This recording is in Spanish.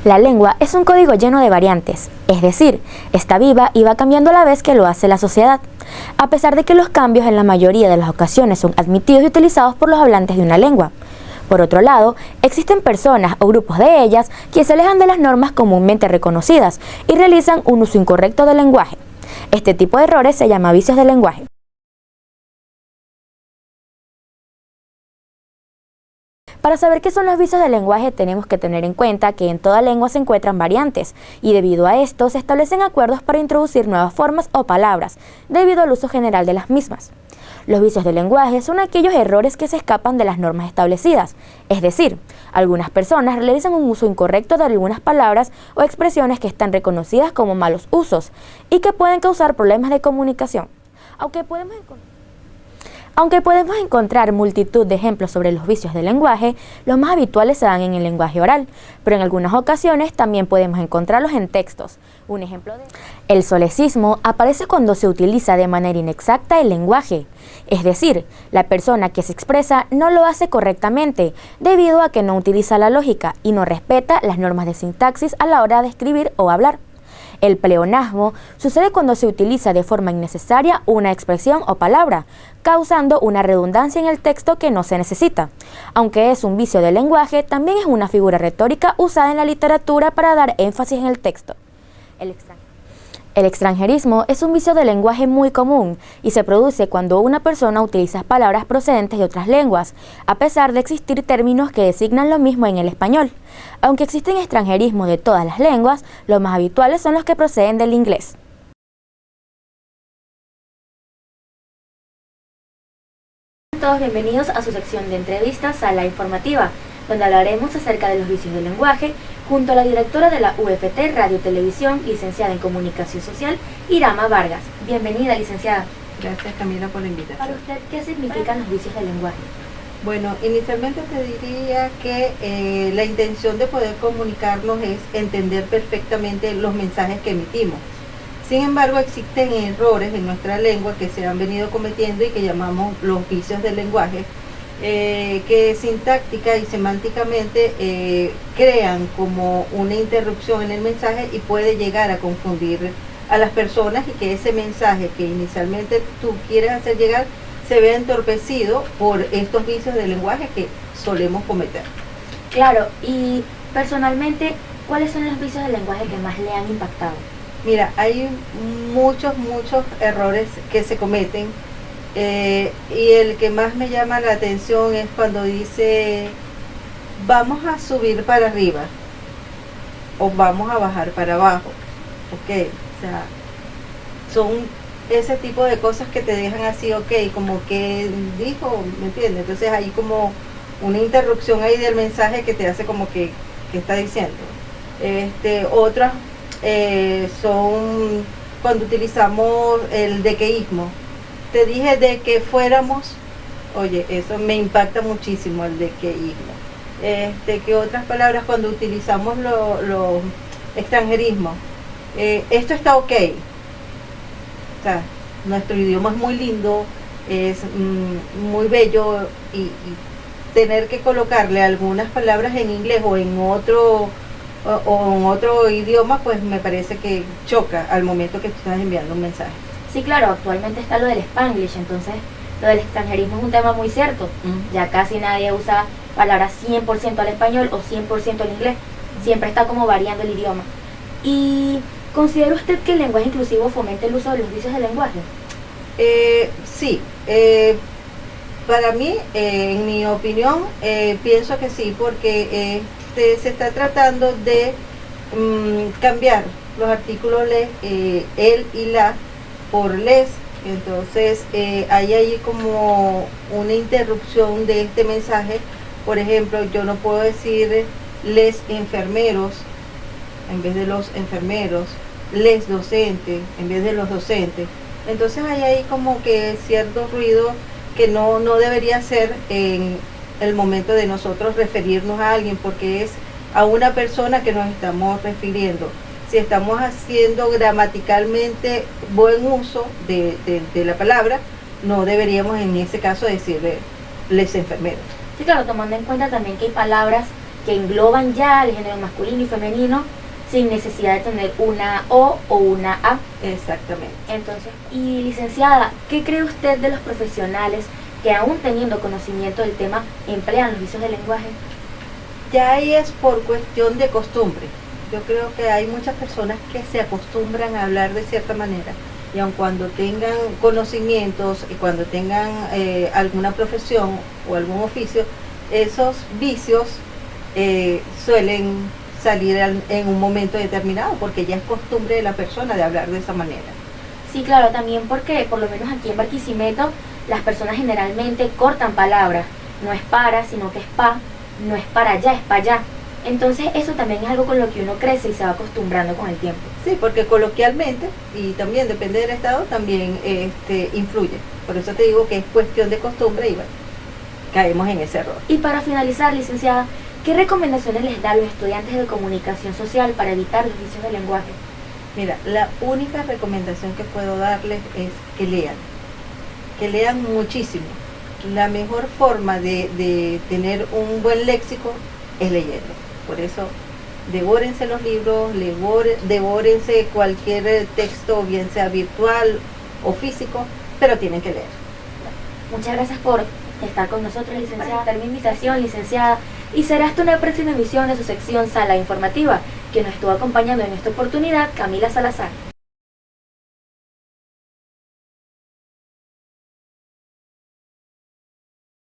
La lengua es un código lleno de variantes, es decir, está viva y va cambiando a la vez que lo hace la sociedad, a pesar de que los cambios en la mayoría de las ocasiones son admitidos y utilizados por los hablantes de una lengua. Por otro lado, existen personas o grupos de ellas que se alejan de las normas comúnmente reconocidas y realizan un uso incorrecto del lenguaje. Este tipo de errores se llama vicios del lenguaje. Para saber qué son los vicios del lenguaje tenemos que tener en cuenta que en toda lengua se encuentran variantes y debido a esto se establecen acuerdos para introducir nuevas formas o palabras debido al uso general de las mismas. Los vicios del lenguaje son aquellos errores que se escapan de las normas establecidas, es decir, algunas personas realizan un uso incorrecto de algunas palabras o expresiones que están reconocidas como malos usos y que pueden causar problemas de comunicación. Aunque podemos encontrar multitud de ejemplos sobre los vicios del lenguaje, los más habituales se dan en el lenguaje oral, pero en algunas ocasiones también podemos encontrarlos en textos. Un ejemplo de el solecismo aparece cuando se utiliza de manera inexacta el lenguaje, es decir, la persona que se expresa no lo hace correctamente debido a que no utiliza la lógica y no respeta las normas de sintaxis a la hora de escribir o hablar. El pleonasmo sucede cuando se utiliza de forma innecesaria una expresión o palabra, causando una redundancia en el texto que no se necesita. Aunque es un vicio del lenguaje, también es una figura retórica usada en la literatura para dar énfasis en el texto. El extranjerismo es un vicio del lenguaje muy común y se produce cuando una persona utiliza palabras procedentes de otras lenguas, a pesar de existir términos que designan lo mismo en el español. Aunque existen extranjerismos de todas las lenguas, los más habituales son los que proceden del inglés. Todos bienvenidos a su sección de entrevistas Sala Informativa, donde hablaremos acerca de los vicios del lenguaje, junto a la directora de la UFT Radio Televisión, licenciada en Comunicación Social, Irama Vargas. Bienvenida, licenciada. Gracias, Camila, por la invitación. Para usted, ¿qué significan los vicios del lenguaje? Bueno, inicialmente te diría que la intención de poder comunicarnos es entender perfectamente los mensajes que emitimos. Sin embargo, existen errores en nuestra lengua que se han venido cometiendo y que llamamos los vicios del lenguaje, que sintáctica y semánticamente crean como una interrupción en el mensaje y puede llegar a confundir a las personas y que ese mensaje que inicialmente tú quieres hacer llegar se vea entorpecido por estos vicios del lenguaje que solemos cometer. Claro, y personalmente, ¿cuáles son los vicios del lenguaje que más le han impactado? Mira, hay muchos errores que se cometen. Y el que más me llama la atención es cuando dice vamos a subir para arriba o vamos a bajar para abajo. Ok, o sea, son ese tipo de cosas que te dejan así, ok, como que dijo, ¿me entiendes? Entonces hay como una interrupción ahí del mensaje que te hace como que está diciendo. Otras son cuando utilizamos el dequeísmo. Te dije de que fuéramos, oye, eso me impacta muchísimo, el dequeísmo. Que otras palabras cuando utilizamos los extranjerismos, esto está ok. O sea, nuestro idioma es muy lindo, es muy bello y tener que colocarle algunas palabras en inglés o en otro idioma, pues me parece que choca al momento que tú estás enviando un mensaje. Sí, claro, actualmente está lo del Spanglish, entonces lo del extranjerismo es un tema muy cierto. Ya casi nadie usa palabras 100% al español o 100% al inglés. Siempre está como variando el idioma. ¿Y considera usted que el lenguaje inclusivo fomenta el uso de los vicios del lenguaje? Sí, para mí, en mi opinión, pienso que sí, porque se está tratando de cambiar los artículos les, el y la por les. Entonces hay ahí como una interrupción de este mensaje. Por ejemplo, yo no puedo decir les enfermeros en vez de los enfermeros, les docentes en vez de los docentes. Entonces hay ahí como que cierto ruido que no debería ser en el momento de nosotros referirnos a alguien, porque es a una persona que nos estamos refiriendo. Si estamos haciendo gramaticalmente buen uso de la palabra, no deberíamos en ese caso decirle les enfermeros. Sí, claro, tomando en cuenta también que hay palabras que engloban ya el género masculino y femenino sin necesidad de tener una O o una A. Exactamente. Entonces, y licenciada, ¿qué cree usted de los profesionales que aún teniendo conocimiento del tema emplean los vicios del lenguaje? Ya ahí es por cuestión de costumbre. Yo creo que hay muchas personas que se acostumbran a hablar de cierta manera y aun cuando tengan conocimientos y cuando tengan alguna profesión o algún oficio, esos vicios suelen salir en un momento determinado porque ya es costumbre de la persona de hablar de esa manera. Sí, claro, también porque por lo menos aquí en Barquisimeto las personas generalmente cortan palabras, no es para, sino que es pa, no es para allá, es para allá. Entonces eso también es algo con lo que uno crece y se va acostumbrando con el tiempo. Sí, porque coloquialmente, y también depende del estado, también influye. Por eso te digo que es cuestión de costumbre y bueno, caemos en ese error. Y para finalizar, licenciada, ¿qué recomendaciones les da a los estudiantes de comunicación social para evitar los vicios del lenguaje? Mira, la única recomendación que puedo darles es que lean muchísimo. La mejor forma de tener un buen léxico es leyendo. Por eso, devórense los libros, devórense cualquier texto, bien sea virtual o físico, pero tienen que leer. Muchas gracias por estar con nosotros, licenciada, por mi invitación, licenciada, y será hasta una próxima emisión de su sección Sala Informativa, que nos estuvo acompañando en esta oportunidad Camila Salazar.